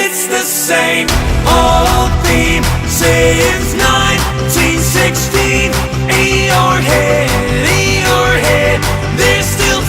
it's the same old theme since 1916. In your head, they're still